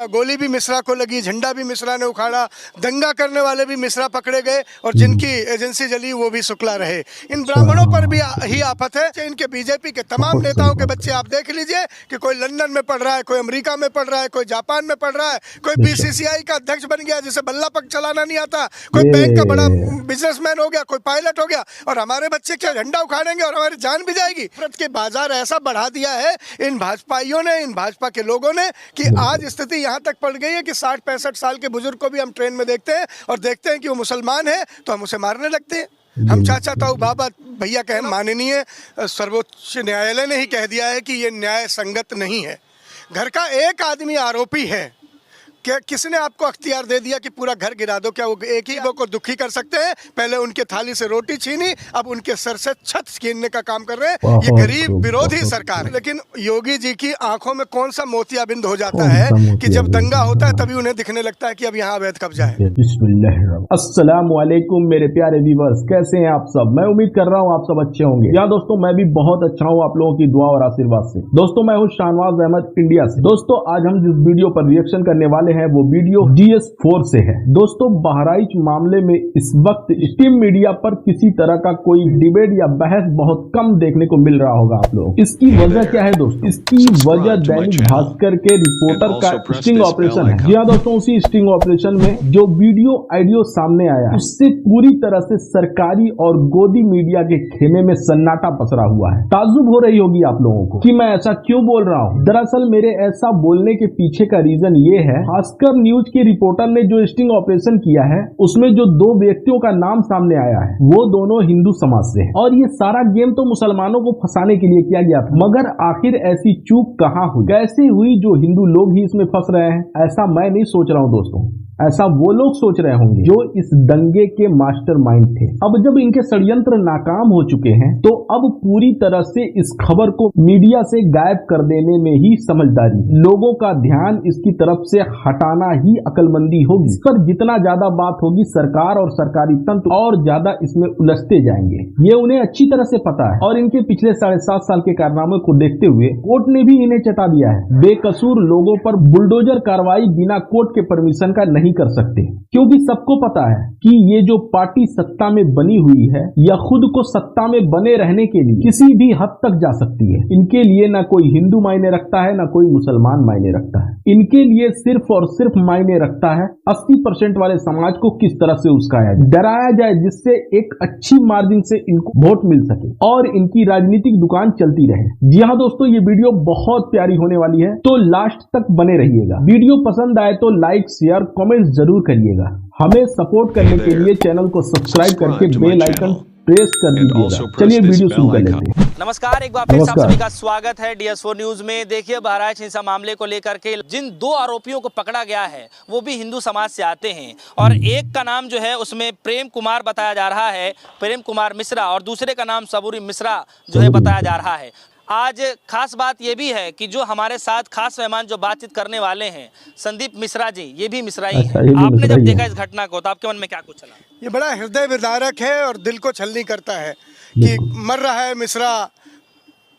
गोली भी मिश्रा को लगी, झंडा भी मिश्रा ने उखाड़ा, दंगा करने वाले भी मिश्रा पकड़े गए और जिनकी एजेंसी जली वो भी शुक्ला रहे। इन ब्राह्मणों पर भी ही आफत है। इनके बीजेपी के तमाम नेताओं के बच्चे आप देख लीजिए कि कोई लंदन में पढ़ रहा है, कोई अमेरिका में पढ़ रहा है, कोई जापान में पढ़ रहा है, कोई बीसीसीआई का अध्यक्ष बन गया जिसे बल्ला पक चलाना नहीं आता, कोई बैंक का बड़ा बिजनेसमैन हो गया, कोई पायलट हो गया। और हमारे बच्चे क्या झंडा उखाड़ेंगे और हमारी जान भी जाएगी। भारत के बाजार ऐसा बढ़ा दिया है इन भाजपाइयों ने, इन भाजपा के लोगों ने, कि आज स्थिति यहाँ तक पड़ गई है कि 60-65 साल के बुजुर्ग को भी हम ट्रेन में देखते हैं और देखते हैं कि वो मुसलमान है तो हम उसे मारने लगते हैं। हम चाचा ताऊ बाबा भैया कहें, माननीय सर्वोच्च न्यायालय ने ही कह दिया है कि ये न्याय संगत नहीं है। घर का एक आदमी आरोपी है, क्या किसने आपको अख्तियार दे दिया कि पूरा घर गिरा दो? क्या वो एक ही को दुखी कर सकते हैं? पहले उनके थाली से रोटी छीनी, अब उनके सर से छत छीनने का काम कर रहे हैं। ये गरीब विरोधी सरकार है। लेकिन योगी जी की आंखों में कौन सा मोतियाबिंद हो जाता है कि जब दंगा होता है तभी उन्हें दिखने लगता है कि अब यहाँ अवैध कब्जा है। अस्सलाम वालेकुम मेरे प्यारे व्यूअर्स, कैसे हैं आप सब? मैं उम्मीद कर रहा हूँ आप सब अच्छे होंगे। या दोस्तों, मैं भी बहुत अच्छा हूँ आप लोगों की दुआ और आशीर्वाद से। दोस्तों, मैं हूँ शाहनवाज अहमद इंडिया से। दोस्तों, आज हम जिस वीडियो पर रिएक्शन करने वाले हैं वो वीडियो GS4 से है। दोस्तों, बहराइच मामले में इस वक्त स्ट्रीम मीडिया पर किसी तरह का कोई डिबेट या बहस बहुत कम देखने को मिल रहा होगा आप लोग। इसकी वजह क्या है दोस्तों? इसकी वजह दैनिक भास्कर के रिपोर्टर का स्टिंग ऑपरेशन है। जी हाँ दोस्तों, उसी स्टिंग ऑपरेशन में जो वीडियो ऑडियो सामने आया उससे पूरी तरह से सरकारी और गोदी मीडिया के खेमे में सन्नाटा पसरा हुआ है। ताज्जुब हो रही होगी आप लोगों को कि मैं ऐसा क्यों बोल रहा हूँ। दरअसल मेरे ऐसा बोलने के पीछे का रीजन ये है, भास्कर न्यूज के रिपोर्टर ने जो स्टिंग ऑपरेशन किया है उसमें जो दो व्यक्तियों का नाम सामने आया है वो दोनों हिंदू समाज से है और ये सारा गेम तो मुसलमानों को फंसाने के लिए किया गया था। मगर आखिर ऐसी चूक कहाँ हुई, कैसे हुई जो हिंदू लोग ही इसमें फंस रहे हैं? ऐसा मैं नहीं सोच रहा हूँ दोस्तों, ऐसा वो लोग सोच रहे होंगे जो इस दंगे के मास्टरमाइंड थे। अब जब इनके षड्यंत्र नाकाम हो चुके हैं तो अब पूरी तरह से इस खबर को मीडिया से गायब कर देने में ही समझदारी, लोगों का ध्यान इसकी तरफ से हटाना ही अक्लमंदी होगी। इस पर जितना ज्यादा बात होगी सरकार और सरकारी तंत्र और ज्यादा इसमें उलझते जाएंगे। ये उन्हें अच्छी तरह से पता है और इनके पिछले 7.5 साल के कारनामे को देखते हुए कोर्ट ने भी इन्हें चेता दिया है। बेकसूर लोगों पर बुलडोजर कार्रवाई बिना कोर्ट के परमिशन का नहीं कर सकते, क्योंकि सबको पता है कि ये जो पार्टी सत्ता में बनी हुई है या खुद को सत्ता में बने रहने के लिए किसी भी हद तक जा सकती है। इनके लिए ना कोई हिंदू मायने रखता है ना कोई मुसलमान मायने रखता है। इनके लिए सिर्फ और सिर्फ मायने रखता है 80% वाले समाज को किस तरह से उस्काया जाए, डराया जाए, जिससे एक अच्छी मार्जिन से इनको वोट मिल सके और इनकी राजनीतिक दुकान चलती रहे। जी हाँ दोस्तों, ये वीडियो बहुत प्यारी होने वाली है तो लास्ट तक बने रहिएगा। वीडियो पसंद आए तो लाइक शेयर कमेंट जरूर करिएगा। हमें सपोर्ट करने के लिए चैनल को सब्सक्राइब करके बेल आइकन प्रेस कर दीजिएगा। चलिए वीडियो शुरू कर लेते हैं। नमस्कार, एक बार फिर आप सभी का स्वागत है DS4 न्यूज में। देखिए, बहराइच हिंसा मामले को लेकर के जिन दो आरोपियों को पकड़ा गया है वो भी हिंदू समाज से आते हैं और एक का नाम जो है उसमें प्रेम कुमार बताया जा रहा है, प्रेम कुमार मिश्रा, और दूसरे का नाम सबूरी मिश्रा जो है बताया जा रहा है। आज खास बात ये भी है कि जो हमारे साथ खास मेहमान जो बातचीत करने वाले हैं, संदीप मिश्रा जी, ये भी मिश्रा ही हैं। आपने जब देखा इस घटना को तो आपके मन में क्या कुछ चला? ये बड़ा हृदय विदारक है और दिल को छलनी करता है कि मर रहा है मिश्रा,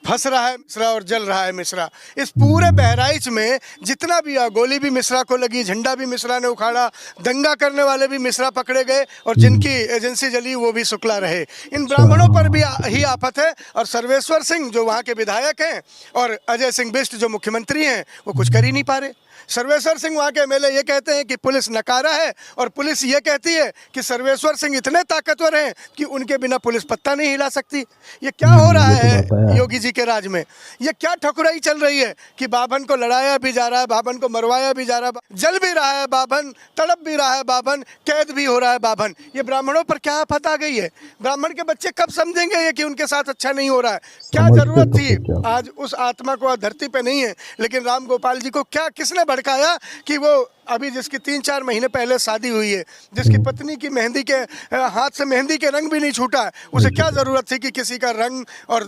फंस रहा है मिश्रा और जल रहा है मिश्रा। इस पूरे बहराइच में जितना भी गोली भी मिश्रा को लगी, झंडा भी मिश्रा ने उखाड़ा, दंगा करने वाले भी मिश्रा पकड़े गए और जिनकी एजेंसी जली वो भी शुक्ला रहे। इन ब्राह्मणों पर भी ही आफत है और सर्वेश्वर सिंह जो वहाँ के विधायक हैं और अजय सिंह बिष्ट जो मुख्यमंत्री हैं वो कुछ कर ही नहीं पा रहे। सर्वेश्वर सिंह वहाँ के MLA ये कहते हैं कि पुलिस नकारा है और पुलिस ये कहती है कि सर्वेश्वर सिंह इतने ताकतवर हैं कि उनके बिना पुलिस पत्ता नहीं हिला सकती। ये क्या हो रहा है योगी जी के राज में? ये क्या ठकुराई चल रही है कि बाभन को लड़ाया भी जा रहा है, बाभन को मरवाया भी जा रहा है, जल भी रहा है बाभन, तड़प भी रहा है बाभन, कैद भी हो रहा है बाभन। ये ब्राह्मणों पर क्या आफत आ गई है? ब्राह्मण के बच्चे कब समझेंगे ये कि उनके साथ अच्छा नहीं हो रहा है? क्या जरूरत थी? आज उस आत्मा को धरती पे नहीं है, लेकिन राम गोपाल जी को क्या किसने भड़काया कि वो अभी जिसकी 3-4 महीने पहले शादी हुई है, जिसकी पत्नी की मेहंदी के हाथ से मेहंदी के रंग भी नहीं छूटा है, उसे क्या जरूरत थी कि किसी का रंग और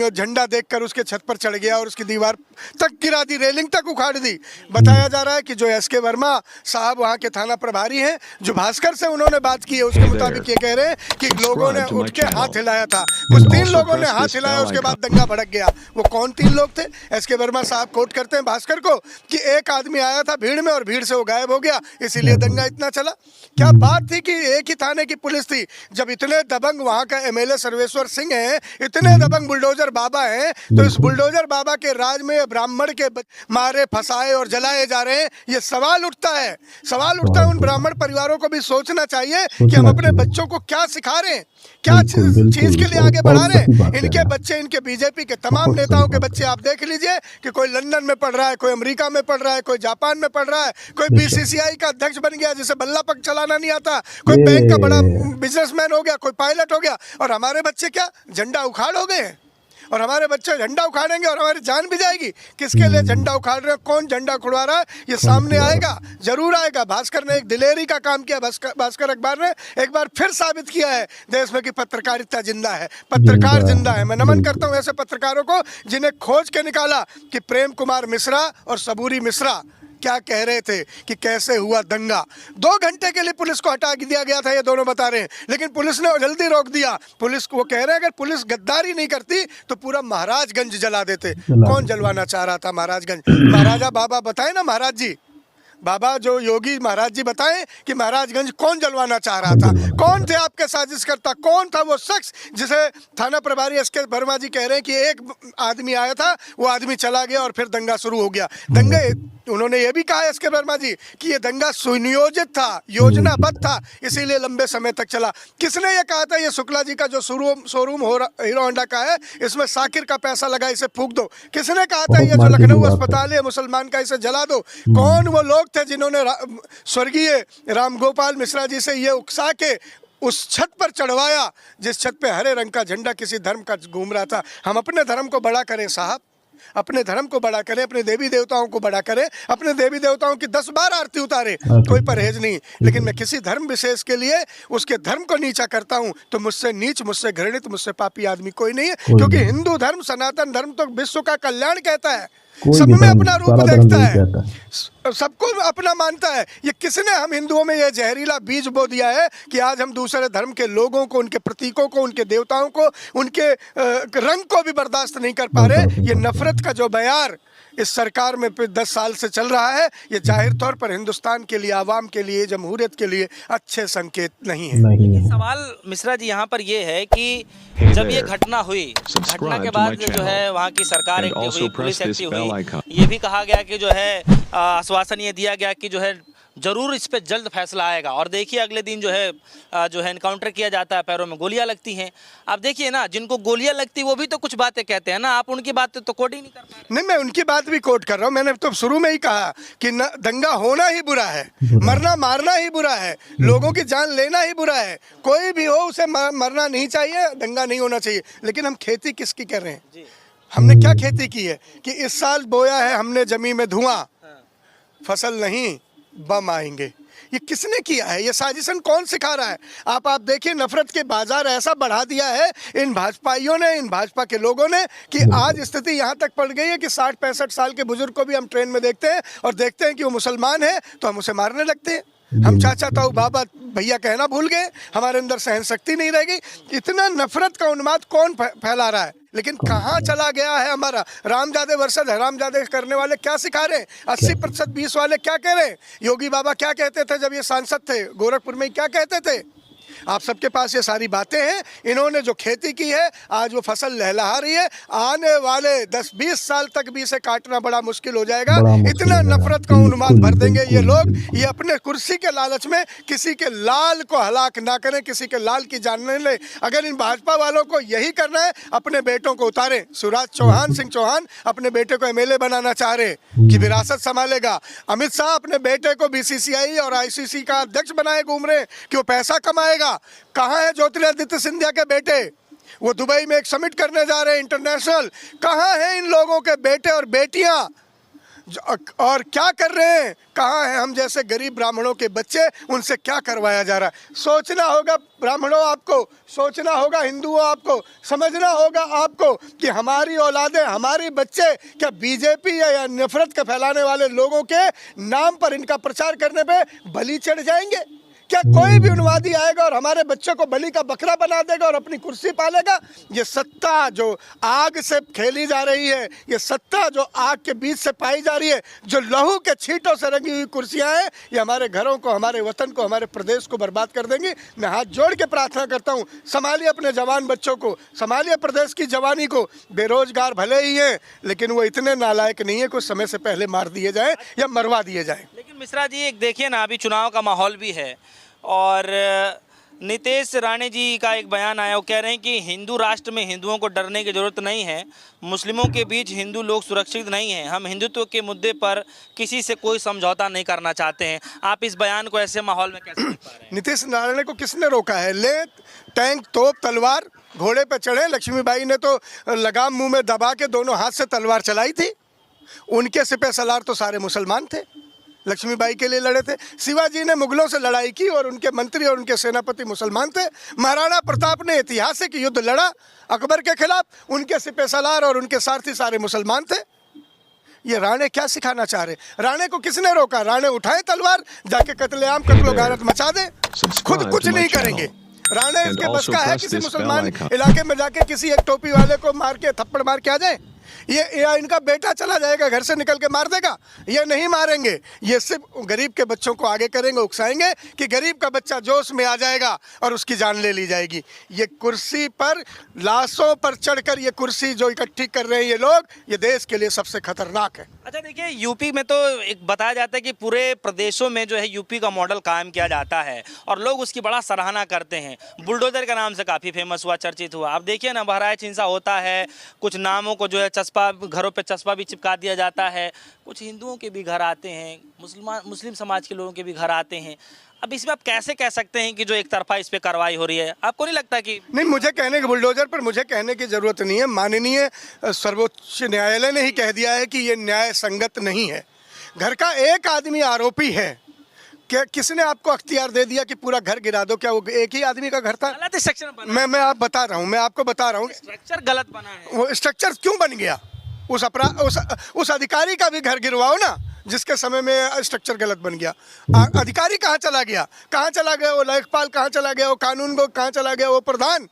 झंडा देखकर उसके छत पर चढ़ गया और उसकी दीवार तक गिरा दी, रेलिंग तक उखाड़ दी? बताया जा रहा है कि जो SK वर्मा साहब वहाँ के थाना प्रभारी हैं, जो भास्कर से उन्होंने बात की है उसके मुताबिक ये कह रहे हैं कि लोगों ने उठ के हाथ हिलाया था। कुछ 3 लोगों ने हाथ हिलाया, उसके बाद दंगा भड़क गया। वो कौन 3 लोग थे? SK वर्मा साहब कोट करते हैं भास्कर को कि एक आदमी आदमी आया था भीड़ में और भीड़ से वो गायब हो गया, इसीलिए दंगा इतना चला। क्या बात थी कि एक ही थाने की पुलिस थी, जब इतने दबंग वहाँ का एमएलए सर्वेश्वर सिंह हैं, इतने दबंग बुलडोजर बाबा हैं, तो इस बुलडोजर बाबा के राज में ब्राह्मण के मारे फंसाए और जलाए जा रहे हैं। ये सवाल उठता है, सवाल उठता है। उन ब्राह्मण परिवारों को भी सोचना चाहिए कि हम अपने बच्चों को क्या सिखा रहे हैं, क्या चीज के लिए आगे बढ़ा रहे हैं। इनके बच्चे, इनके बीजेपी के तमाम नेताओं के बच्चे आप देख लीजिए कि कोई लंदन में पढ़ रहा है, कोई अमेरिका में पढ़ रहा है, कोई जापान में पढ़ रहा है, कोई बीसीसीआई का अध्यक्ष बन गया जिसे बल्ला पक चलाना नहीं आता, कोई बैंक का बड़ा बिजनेसमैन हो गया, कोई पायलट हो गया। और हमारे बच्चे क्या झंडा उखाड़ हो गए हैं, और हमारे बच्चे झंडा उखाड़ेंगे और हमारी जान भी जाएगी। किसके लिए झंडा उखाड़ रहे हैं, कौन झंडा उखड़वा रहा है, ये सामने आएगा, जरूर आएगा। भास्कर ने एक दिलेरी का काम किया, भास्कर अखबार ने एक बार फिर साबित किया है देश में कि पत्रकारिता जिंदा है, पत्रकार जिंदा है। मैं नमन करता हूं ऐसे पत्रकारों को जिन्हें खोज के निकाला कि प्रेम कुमार मिश्रा और सबूरी मिश्रा क्या कह रहे थे, कि कैसे हुआ दंगा। 2 घंटे के लिए पुलिस को हटा दिया गया था, ये दोनों बता रहे हैं, लेकिन पुलिस ने जल्दी रोक दिया। पुलिस को वो कह रहे हैं अगर पुलिस गद्दारी नहीं करती तो पूरा महाराजगंज जला देते। कौन जलवाना चाह रहा था महाराजगंज? महाराजा बाबा बताए ना, महाराज जी, बाबा जो योगी महाराज जी बताएं कि महाराजगंज कौन जलवाना चाह रहा था, कौन थे आपके साजिश करता, कौन था वो शख्स जिसे थाना प्रभारी एसके वर्मा जी कह रहे हैं कि एक आदमी आया था, वो आदमी चला गया और फिर दंगा शुरू हो गया। दंगे उन्होंने ये भी कहा एसके वर्मा जी कि ये दंगा सुनियोजित था, योजनाबद्ध था, इसीलिए लंबे समय तक चला। किसने ये कहा था? ये शुक्ला जी का जो शोरूम हीरो होंडा का है, इसमें साकिर का पैसा लगा, इसे फूक दो। किसने कहा था ये जो लखनऊ अस्पताल है मुसलमान का, इसे जला दो? कौन वो लोग थे जिन्होंने स्वर्गीय रामगोपाल मिश्रा जी से ये उकसा के उस छत पर चढ़वाया जिस छत पे हरे रंग का झंडा किसी धर्म का घूम रहा था? हम अपने धर्म को बड़ा करें साहब, अपने धर्म को बड़ा करें, अपने देवी देवताओं को बड़ा करें, अपने देवी देवताओं की 10 बार आरती उतारे, कोई परहेज नहीं। लेकिन मैं किसी धर्म विशेष के लिए उसके धर्म को नीचा करता हूं तो मुझसे नीच, मुझसे घृणित, मुझसे पापी आदमी कोई नहीं है। क्योंकि हिंदू धर्म, सनातन धर्म तो विश्व का कल्याण कहता है, सब में अपना रूप देखता है, सबको अपना मानता है। ये किसने हम हिंदुओं में ये जहरीला बीज बो दिया है कि आज हम दूसरे धर्म के लोगों को, उनके प्रतीकों को, उनके देवताओं को, उनके रंग को भी बर्दाश्त नहीं कर पा रहे। ये नफरत का जो बयार इस सरकार में 10 साल से चल रहा है, ये जाहिर तौर पर हिंदुस्तान के लिए, आवाम के लिए, जमहूरियत के लिए अच्छे संकेत नहीं है। सवाल मिश्रा जी यहाँ पर ये है कि जब ये घटना हुई, घटना के बाद जो है वहाँ की सरकार एक्टिव हुई, पुलिस एक्टिव हुई, ये भी कहा गया कि जो है आश्वासन ये दिया गया कि जो है जरूर इस पे जल्द फैसला आएगा। और देखिए अगले दिन जो है एनकाउंटर किया जाता है, पैरों में गोलियां लगती हैं। आप देखिए ना, जिनको गोलियां लगती वो भी तो कुछ बातें कहते हैं ना, आप उनकी बातें तो कोट ही नहीं कर पा रहे। नहीं, मैं उनकी बात भी कोट कर रहा हूँ। मैंने तो शुरू में ही कहा कि दंगा होना ही बुरा है, मरना मारना ही बुरा है, लोगों की जान लेना ही बुरा है। कोई भी हो उसे मरना नहीं चाहिए, दंगा नहीं होना चाहिए। लेकिन हम खेती किसकी कर रहे हैं? हमने क्या खेती की है कि इस साल बोया है हमने जमीन में धुआं, फसल नहीं बम आएंगे। ये किसने किया है? ये साजिशन कौन सिखा रहा है? आप देखिए, नफरत के बाजार ऐसा बढ़ा दिया है इन भाजपाइयों ने, इन भाजपा के लोगों ने, कि आज स्थिति यहाँ तक पड़ गई है कि 60-65 साल के बुजुर्ग को भी हम ट्रेन में देखते हैं और देखते हैं कि वो मुसलमान है तो हम उसे मारने लगते हैं। हम चाचा ताऊ बाबा भैया कहना भूल गए, हमारे अंदर सहन शक्ति नहीं रहेगी। इतना नफरत का उन्माद कौन फैला रहा है? लेकिन कहाँ चला गया है हमारा रामजादे वर्सेस हरामजादे करने वाले? क्या सिखा रहे हैं? 80% 20 वाले क्या कह रहे हैं? योगी बाबा क्या कहते थे जब ये सांसद थे गोरखपुर में, क्या कहते थे? आप सबके पास ये सारी बातें हैं। इन्होंने जो खेती की है, आज वो फसल लहलहा रही है। आने वाले 10-20 साल तक भी इसे काटना बड़ा मुश्किल हो जाएगा। इतना नफरत का उन्माद भर देंगे ये लोग। ये अपने कुर्सी के लालच में किसी के लाल को हलाक ना करें, किसी के लाल की जान न ले। अगर इन भाजपा वालों को यही करना है, अपने बेटों को उतारें। शिवराज सिंह चौहान अपने बेटे को एमएलए बनाना चाह रहे कि विरासत संभालेगा। अमित शाह अपने बेटे को बीसीसीआई और आईसीसी का अध्यक्ष बनाए घूम रहे कि वो पैसा कमाएगा। कहां है ज्योतिरादित्य सिंधिया के बेटे? वो दुबई में एक समिट करने जा रहे हैं इंटरनेशनल। कहां है इन लोगों के बेटे और बेटियां? और क्या कर रहे हैं? कहां है हम जैसे गरीब ब्राह्मणों के बच्चे? उनसे क्या करवाया जा रहा है? सोचना होगा ब्राह्मणों, आपको सोचना होगा, हिंदुओं आपको समझना होगा आपको कि हमारी औलादें, हमारे बच्चे क्या बीजेपी या नफरत के फैलाने वाले लोगों के नाम पर, इनका प्रचार करने पे बलि चढ़ जाएंगे? क्या कोई भी उन्मादी आएगा और हमारे बच्चे को बलि का बकरा बना देगा और अपनी कुर्सी पालेगा? ये सत्ता जो आग से खेली जा रही है, ये सत्ता जो आग के बीच से पाई जा रही है, जो लहू के छींटों से रंगी हुई कुर्सियां हैं, ये हमारे घरों को, हमारे वतन को, हमारे प्रदेश को बर्बाद कर देंगी। मैं हाथ जोड़ के प्रार्थना करता हूँ, संभालिए अपने जवान बच्चों को, संभालिए प्रदेश की जवानी को। बेरोजगार भले ही हैं, लेकिन वो इतने नालायक नहीं है कुछ समय से पहले मार दिए जाए या मरवा दिए जाए। लेकिन मिश्रा जी, एक देखिए ना, अभी चुनाव का माहौल भी है और नीतीश राणे जी का एक बयान आया, वो कह रहे हैं कि हिंदू राष्ट्र में हिंदुओं को डरने की जरूरत नहीं है, मुस्लिमों के बीच हिंदू लोग सुरक्षित नहीं हैं, हम हिंदुत्व के मुद्दे पर किसी से कोई समझौता नहीं करना चाहते हैं। आप इस बयान को ऐसे माहौल में कैसे देख पा रहे हैं? नीतीश राणे को किसने रोका है? ले टैंक, तोप, तलवार, घोड़े पे चढ़े। लक्ष्मीबाई ने तो लगाम मुंह में दबा के दोनों हाथ से तलवार चलाई थी। उनके सिपह सलार तो सारे मुसलमान थे, लक्ष्मीबाई के लिए लड़े थे। शिवाजी ने मुगलों से लड़ाई की और उनके मंत्री और उनके सेनापति मुसलमान थे। महाराणा प्रताप ने ऐतिहासिक युद्ध लड़ा अकबर के खिलाफ, उनके सिपह सलार और उनके सारथी सारे मुसलमान थे। ये राणे क्या सिखाना चाह रहे? राणे को किसने रोका? राणे उठाए तलवार, जाके कत्लेआम, कत्लो गारत मचा दे, खुद कुछ नहीं करेंगे। राणे इसके बस का है किसी मुसलमान इलाके में जाके किसी एक टोपी वाले को मार के, थप्पड़ मार के आ जाए? ये इनका बेटा चला जाएगा घर से निकल के मार देगा? ये नहीं मारेंगे। ये सिर्फ गरीब के बच्चों को आगे करेंगे, उकसाएंगे कि गरीब का बच्चा जोश में आ जाएगा और उसकी जान ले ली जाएगी। ये कुर्सी पर, लाशों पर चढ़कर ये कुर्सी जो इकट्ठी कर रहे हैं ये लोग, ये देश के लिए सबसे खतरनाक है। अच्छा देखिए, यूपी में तो एक बताया जाता है कि पूरे प्रदेशों में जो है यूपी का मॉडल कायम किया जाता है और लोग उसकी बड़ा सराहना करते हैं। बुलडोजर का नाम से काफ़ी फेमस हुआ, चर्चित हुआ। अब देखिए ना, बहराइच हिंसा होता है, कुछ नामों को जो है चस्पा, घरों पे चस्पा भी चिपका दिया जाता है, कुछ हिंदुओं के भी घर आते हैं, मुस्लिम समाज के लोगों के भी घर आते हैं। अब इसमें आप कैसे कह सकते हैं कि जो एक तरफा इस पे कार्रवाई हो रही है? आपको नहीं लगता कि? नहीं, मुझे कहने के बुलडोजर पर मुझे कहने की जरूरत नहीं है। माननीय सर्वोच्च न्यायालय ने ही कह दिया है कि ये न्याय संगत नहीं है। घर का एक आदमी आरोपी है, क्या किसने आपको अख्तियार दे दिया कि पूरा घर गिरा दो? क्या वो एक ही आदमी का घर था? गलत स्ट्रक्चर बना। मैं आप बता रहा हूँ, मैं आपको बता रहा हूँ, स्ट्रक्चर गलत बना है। वो स्ट्रक्चर क्यों बन गया? उस अधिकारी का भी घर गिरवाओ ना, जिसके समय में स्ट्रक्चर गलत बन गया। अधिकारी कहाँ चला गया? कहाँ चला गया वो लेखपाल? कहाँ चला गया वो कानून को? कहाँ चला गया वो प्रधान,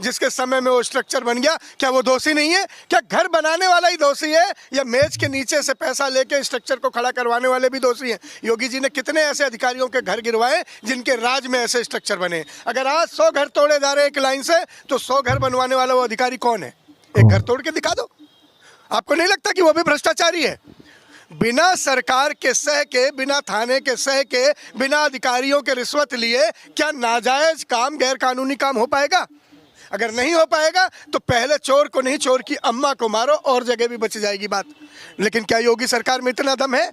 जिसके समय में वो स्ट्रक्चर बन गया? क्या वो दोषी नहीं है? क्या घर बनाने वाला ही दोषी है या मेज के नीचे से पैसा लेके स्ट्रक्चर को खड़ा करवाने वाले भी दोषी हैं? योगी जी ने कितने ऐसे अधिकारियों के घर गिरवाए जिनके राज में ऐसे स्ट्रक्चर बने? अगर आज 100 घर तोड़े जा रहे हैं एक लाइन से, तो 100 घर बनवाने वाला वो अधिकारी कौन है? एक घर तोड़ के दिखा दो। आपको नहीं लगता कि वो भी भ्रष्टाचारी है? बिना सरकार के सह के, बिना थाने के सह के, बिना अधिकारियों के रिश्वत लिए क्या नाजायज काम, गैर कानूनी काम हो पाएगा? अगर नहीं हो पाएगा तो पहले चोर को नहीं, चोर की अम्मा को मारो और जगह भी बच जाएगी बात। लेकिन क्या योगी सरकार में इतना दम है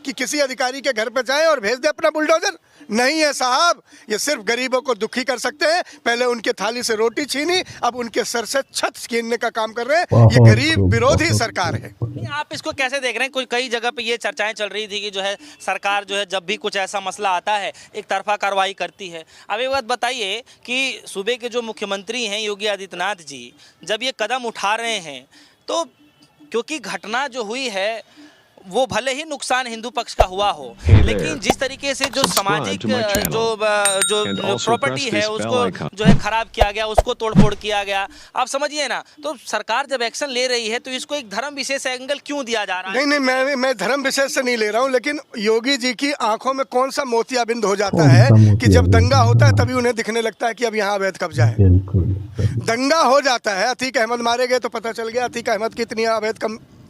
कि किसी अधिकारी के घर पे जाए और भेज दे अपना बुलडोजर? नहीं है साहब। ये सिर्फ गरीबों को दुखी कर सकते हैं। पहले उनके थाली से रोटी छीनी, अब उनके सर से छत छीनने का काम कर रहे हैं। ये गरीब विरोधी सरकार है। आप इसको कैसे देख रहे हैं? कई जगह पे ये चर्चाएं चल रही थी कि जो है सरकार जो है जब भी कुछ ऐसा मसला आता है एक तरफा कार्रवाई करती है। अब एक बात बताइए कि सूबे के जो मुख्यमंत्री हैं योगी आदित्यनाथ जी, जब ये कदम उठा रहे हैं तो क्योंकि घटना जो हुई है वो भले ही नुकसान हिंदू पक्ष का हुआ हो, लेकिन जिस तरीके से जो सामाजिक जो प्रॉपर्टी है उसको जो है खराब किया गया, उसको तोड़फोड़ किया गया, आप समझिए ना। तो सरकार जब एक्शन ले रही है तो इसको एक धर्म विशेष एंगल क्यों दिया जा रहा है? नहीं, मैं धर्म विशेष से नहीं ले रहा हूँ, लेकिन योगी जी की आंखों में कौन सा मोतियाबिंद हो जाता है कि जब दंगा होता है तभी उन्हें दिखने लगता है कि अब यहाँ अवैध कब्जा है। दंगा हो जाता है, अतीक अहमद मारे गए तो पता चल गया अतीक अहमद की इतनी अवैध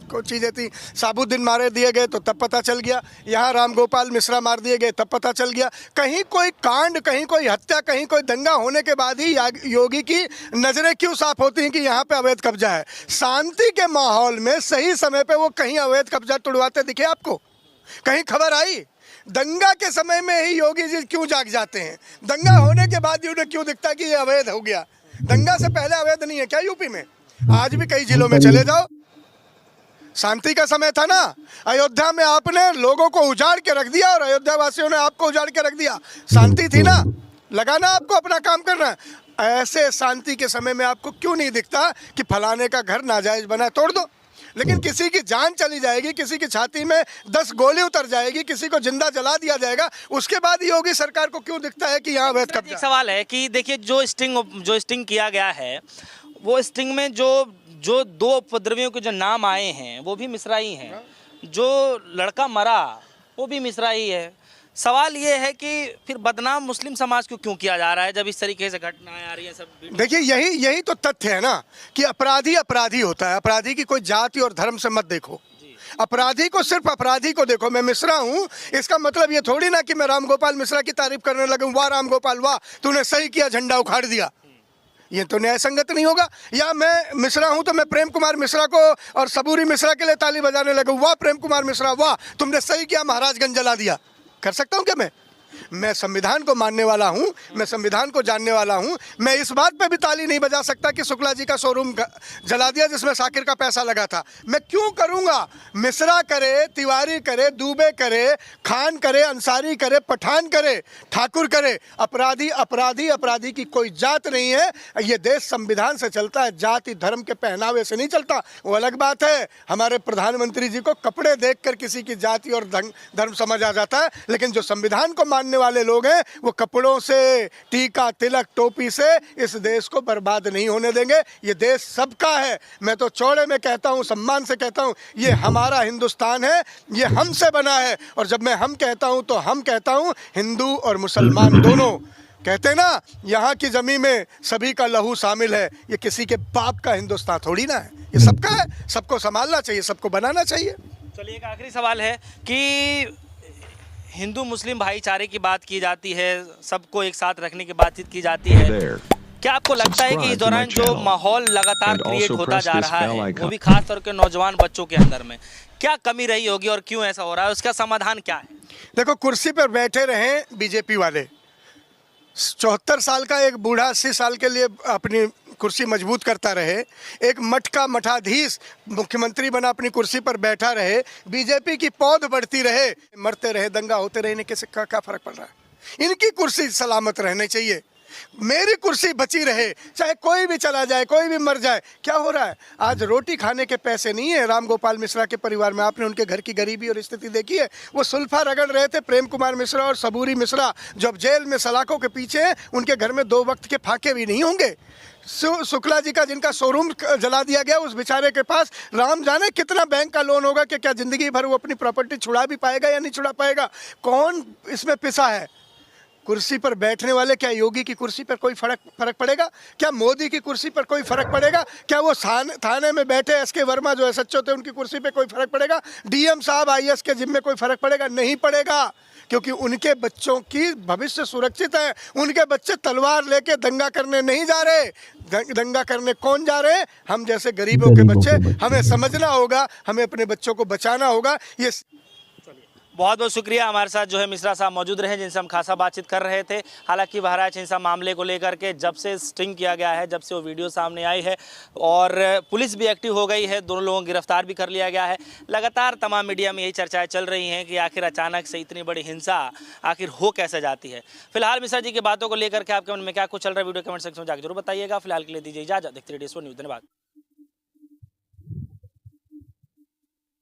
को चीज़ें थी। साबुद्दीन मारे दिए गए तो तब पता चल गया। यहाँ रामगोपाल मिश्रा मार दिए गए तब पता चल गया। कहीं कोई कांड, कहीं कोई हत्या, कहीं कोई दंगा होने के बाद ही योगी की नज़रें क्यों साफ होती हैं कि यहाँ पे अवैध कब्जा है? शांति के माहौल में सही समय पे वो कहीं अवैध कब्जा तुड़वाते दिखे आपको? कहीं खबर आई? दंगा के समय में ही योगी जी क्यों जाग जाते हैं? दंगा होने के बाद ही उन्हें क्यों दिखता है कि ये अवैध हो गया? दंगा से पहले अवैध नहीं है क्या यूपी में? आज भी कई जिलों में चले जाओ, शांति का समय था ना। अयोध्या में आपने लोगों को उजाड़ के रख दिया और अयोध्या वासियों ने आपको उजाड़ के रख दिया। शांति थी ना, लगाना आपको अपना काम करना। ऐसे शांति के समय में आपको क्यों नहीं दिखता कि फलाने का घर नाजायज बना है, तोड़ दो? लेकिन किसी की जान चली जाएगी, किसी की छाती में 10 गोली उतर जाएगी, किसी को जिंदा जला दिया जाएगा, उसके बाद योगी सरकार को क्यों दिखता है कि यहाँ अवैध एक कब्जा। सवाल है कि देखिए जो स्टिंग किया गया है, वो स्टिंग में जो 2 उपद्रवियों के जो नाम आए हैं वो भी मिश्रा ही हैं, जो लड़का मरा वो भी मिश्रा ही है। सवाल ये है कि फिर बदनाम मुस्लिम समाज को क्यों किया जा रहा है जब इस तरीके से घटनाएं आ रही हैं सब। देखिए यही तो तथ्य है ना कि अपराधी अपराधी होता है। अपराधी की कोई जाति और धर्म से मत देखो, अपराधी को सिर्फ अपराधी को देखो। मैं मिश्रा हूं, इसका मतलब ये थोड़ी ना कि मैं राम गोपाल मिश्रा की तारीफ करने लगूं, वाह राम गोपाल वाह तूने सही किया, झंडा उखाड़ दिया। ये तो न्याय संगत नहीं होगा। या मैं मिश्रा हूं तो मैं प्रेम कुमार मिश्रा को और सबूरी मिश्रा के लिए ताली बजाने लगूं, वाह प्रेम कुमार मिश्रा वाह तुमने सही किया, महाराजगंज जला दिया। कर सकता हूं क्या मैं संविधान को मानने वाला हूं, मैं संविधान को जानने वाला हूं। मैं इस बात पे भी ताली नहीं बजा सकता कि शुक्ला जी का शोरूम जला दिया जिसमें साकिर का पैसा लगा था। मैं क्यों करूंगा? मिश्रा करे, तिवारी करे, दुबे करे, खान करे, अंसारी करे, पठान करे, ठाकुर करे, अपराधी अपराधी अपराधी की कोई जात नहीं है। ये देश संविधान से चलता है, जाति धर्म के पहनावे से नहीं चलता। वो अलग बात है, हमारे प्रधानमंत्री जी को कपड़े देखकर किसी की जाति और धर्म समझ आ जाता है, लेकिन जो संविधान को मानने वाले लोग हैं वो कपड़ों से, टीका तिलक टोपी से इस देश को बर्बाद नहीं होने देंगे। ये देश सबका है। मैं तो चौड़े में कहता हूं, सम्मान से कहता हूं, ये हमारा हिंदुस्तान है, ये हमसे बना है। और जब मैं हम कहता हूं तो हम कहता हूं हिंदू और मुसलमान दोनों। कहते हैं ना यहाँ की जमीन में सभी का लहू शामिल है। ये किसी के बाप का हिंदुस्तान थोड़ी ना है, ये सबका है। सबको संभालना चाहिए, सबको बनाना चाहिए। चलिए एक आखिरी सवाल है कि हिंदू मुस्लिम भाईचारे की बात की जाती है, सबको एक साथ रखने की बातचीत की जाती है। क्या आपको लगता है कि इस दौरान जो माहौल लगातार क्रिएट होता जा रहा है, वो भी खास तौर के नौजवान बच्चों के अंदर में, क्या कमी रही होगी और क्यों ऐसा हो रहा है? उसका समाधान क्या है? देखो, कुर्सी पर बैठे रहे बीजेपी वाले, 74 साल का एक बूढ़ा 80 साल के लिए अपनी कुर्सी मजबूत करता रहे, एक मठ का मठाधीश मुख्यमंत्री बना अपनी कुर्सी पर बैठा रहे, बीजेपी की पौध बढ़ती रहे, मरते रहे, दंगा होते रहे, इनके से क्या फर्क पड़ रहा है? इनकी कुर्सी सलामत रहनी चाहिए, मेरी कुर्सी बची रहे, चाहे कोई भी चला जाए, कोई भी मर जाए। क्या हो रहा है? आज रोटी खाने के पैसे नहीं है राम गोपाल मिश्रा के परिवार में। आपने उनके घर की गरीबी और स्थिति देखी है? वो सुल्फा रगड़ रहे थे, प्रेम कुमार मिश्रा और सबूरी मिश्रा, जब जेल में सलाखों के पीछे, उनके घर में 2 वक्त के फाके भी नहीं होंगे। शुक्ला जी का जिनका शोरूम जला दिया गया, उस बेचारे के पास राम जाने कितना बैंक का लोन होगा कि क्या जिंदगी भर वो अपनी प्रॉपर्टी छुड़ा भी पाएगा या नहीं छुड़ा पाएगा? कौन इसमें पिसा है? कुर्सी पर बैठने वाले, क्या योगी की कुर्सी पर कोई फर्क पड़ेगा? क्या मोदी की कुर्सी पर कोई फर्क पड़ेगा? क्या वो थाने में बैठे एसके वर्मा जो एसएचओ थे, उनकी कुर्सी पे कोई फर्क पड़ेगा? डीएम साहब आईएएस के जिम्मे कोई फर्क पड़ेगा? नहीं पड़ेगा, क्योंकि उनके बच्चों की भविष्य सुरक्षित है। उनके बच्चे तलवार लेके दंगा करने नहीं जा रहे। दंगा करने कौन जा रहे? हम जैसे गरीबों के बच्चे। हमें समझना होगा, हमें अपने बच्चों को बचाना होगा। ये बहुत बहुत शुक्रिया। हमारे साथ जो है मिश्रा साहब मौजूद रहे, जिनसे हम खासा बातचीत कर रहे थे। हालांकि बहराइच हिंसा मामले को लेकर के जब से स्टिंग किया गया है, जब से वो वीडियो सामने आई है और पुलिस भी एक्टिव हो गई है, दोनों लोगों को गिरफ्तार भी कर लिया गया है। लगातार तमाम मीडिया में यही चर्चाएं चल रही हैं कि आखिर अचानक से इतनी बड़ी हिंसा आखिर हो कैसे जाती है। फिलहाल मिश्रा जी की बातों को लेकर के आपके मन में क्या कुछ चल रहा है, वीडियो कमेंट सेक्शन में जाकर जरूर बताइएगा। फिलहाल के लिए दीजिए इजाजत। देखते रहिए DS4 न्यूज़। धन्यवाद।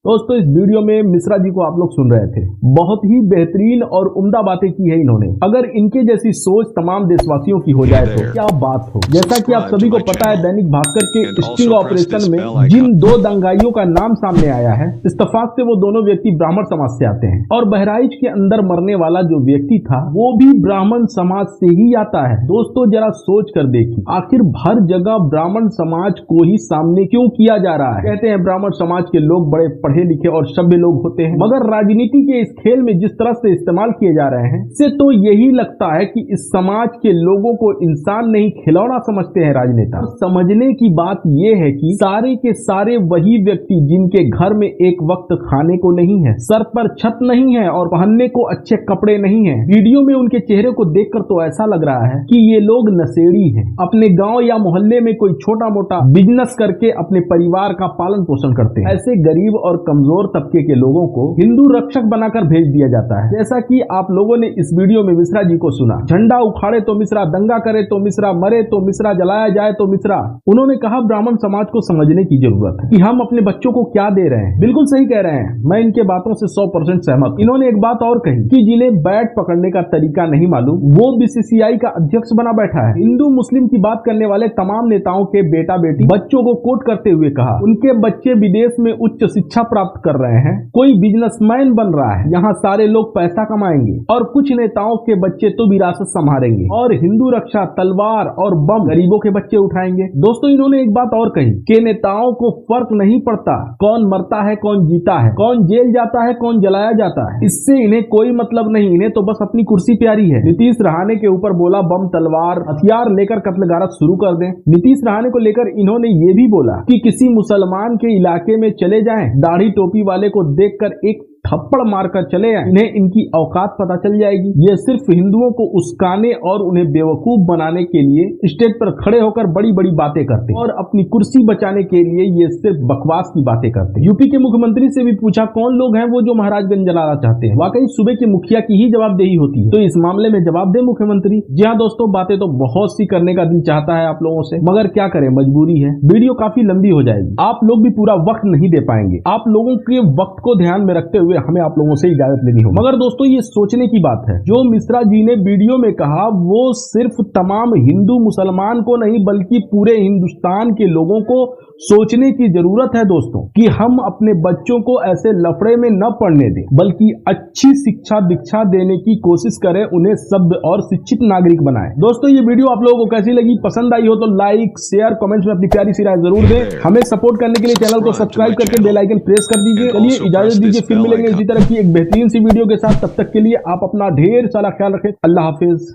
दोस्तों इस वीडियो में मिश्रा जी को आप लोग सुन रहे थे, बहुत ही बेहतरीन और उम्दा बातें की है इन्होंने। अगर इनके जैसी सोच तमाम देशवासियों की हो जाए तो क्या बात हो। जैसा कि आप सभी को पता है, दैनिक भास्कर के स्टिंग ऑपरेशन में जिन 2 दंगाइयों का नाम सामने आया है, इत्तेफाक से वो दोनों व्यक्ति ब्राह्मण समाज से आते हैं और बहराइच के अंदर मरने वाला जो व्यक्ति था वो भी ब्राह्मण समाज से ही आता है। दोस्तों जरा सोच कर देखिए, आखिर हर जगह ब्राह्मण समाज को ही सामने क्यों किया जा रहा है? कहते हैं ब्राह्मण समाज के लोग बड़े पढ़े लिखे और सभ्य लोग होते हैं, मगर राजनीति के इस खेल में जिस तरह से इस्तेमाल किए जा रहे हैं, इससे तो यही लगता है कि इस समाज के लोगों को इंसान नहीं खिलौना समझते हैं राजनेता। समझने की बात यह है कि सारे के सारे वही व्यक्ति जिनके घर में एक वक्त खाने को नहीं है, सर पर छत नहीं है और पहनने को अच्छे कपड़े नहीं है। वीडियो में उनके चेहरे को देखकर तो ऐसा लग रहा है कि ये लोग नशेड़ी हैं, अपने गांव या मोहल्ले में कोई छोटा मोटा बिजनेस करके अपने परिवार का पालन पोषण करते हैं। ऐसे गरीब और कमजोर तबके के लोगों को हिंदू रक्षक बनाकर भेज दिया जाता है। जैसा कि आप लोगों ने इस वीडियो में मिश्रा जी को सुना, झंडा उखाड़े तो मिश्रा, दंगा करे तो मिश्रा, मरे तो मिश्रा, जलाया जाए तो मिश्रा। उन्होंने कहा ब्राह्मण समाज को समझने की जरूरत है कि हम अपने बच्चों को क्या दे रहे हैं। बिल्कुल सही कह रहे हैं, मैं इनके बातों से 100% सहमत। इन्होंने एक बात और कही कि जिन्हें बैट पकड़ने का तरीका नहीं मालूम वो बीसीसीआई का अध्यक्ष बना बैठा है। हिंदू मुस्लिम की बात करने वाले तमाम नेताओं के बेटा बेटी बच्चों को कोट करते हुए कहा उनके बच्चे विदेश में उच्च शिक्षा प्राप्त कर रहे हैं, कोई बिजनेसमैन बन रहा है, यहाँ सारे लोग पैसा कमाएंगे और कुछ नेताओं के बच्चे तो विरासत संभालेंगे और हिंदू रक्षा तलवार और बम गरीबों के बच्चे उठाएंगे। दोस्तों इन्होंने एक बात और कही कि नेताओं को फर्क नहीं पड़ता कौन मरता है कौन जीता है, कौन जेल जाता है कौन जलाया जाता है, इससे इन्हें कोई मतलब नहीं, इन्हें तो बस अपनी कुर्सी प्यारी है। नीतीश रहाणे के ऊपर बोला बम तलवार हथियार लेकर कत्लगारत शुरू कर दें। नीतीश रहाणे को लेकर इन्होंने ये भी बोला कि किसी मुसलमान के इलाके में चले जाएं, दाढ़ी टोपी वाले को देखकर एक थप्पड़ मारकर चले आए, इन्हें इनकी औकात पता चल जाएगी। ये सिर्फ हिंदुओं को उस्काने और उन्हें बेवकूफ बनाने के लिए स्टेज पर खड़े होकर बड़ी बड़ी बातें करते और अपनी कुर्सी बचाने के लिए ये सिर्फ बकवास की बातें करते। यूपी के मुख्यमंत्री से भी पूछा कौन लोग हैं वो जो महाराजगंज जलाना चाहते हैं। वाकई सुबह के मुखिया की ही जवाबदेही होती है, तो इस मामले में जवाब दे मुख्यमंत्री। जी हाँ दोस्तों, बातें तो बहुत सी करने का दिल चाहता है आप लोगों से, मगर क्या करें मजबूरी है। वीडियो काफी लंबी हो जाएगी, आप लोग भी पूरा वक्त नहीं दे पाएंगे। आप लोगों के वक्त को ध्यान में रखते हुए हमें आप लोगों से इजाजत लेनी होगी। मगर दोस्तों ये सोचने की बात है, जो मिश्रा जी ने वीडियो में कहा वो सिर्फ तमाम हिंदू मुसलमान को नहीं बल्कि पूरे हिंदुस्तान के लोगों को सोचने की जरूरत है दोस्तों, कि हम अपने बच्चों को ऐसे लफड़े में न पढ़ने दें बल्कि अच्छी शिक्षा दीक्षा देने की कोशिश करें, उन्हें सभ्य और शिक्षित नागरिक बनाएं। दोस्तों ये वीडियो आप लोगों को कैसी लगी, पसंद आई हो तो लाइक शेयर कमेंट्स में अपनी प्यारी सी राय जरूर दें। हमें सपोर्ट करने के लिए चैनल को सब्सक्राइब करके बेल आइकन प्रेस कर दीजिए। चलिए इजाजत दीजिए, फिर मिलेंगे इसी तरह की एक बेहतरीन सी वीडियो के साथ। तब तक के लिए आप अपना ढेर सारा ख्याल रखें। अल्लाह हाफिज।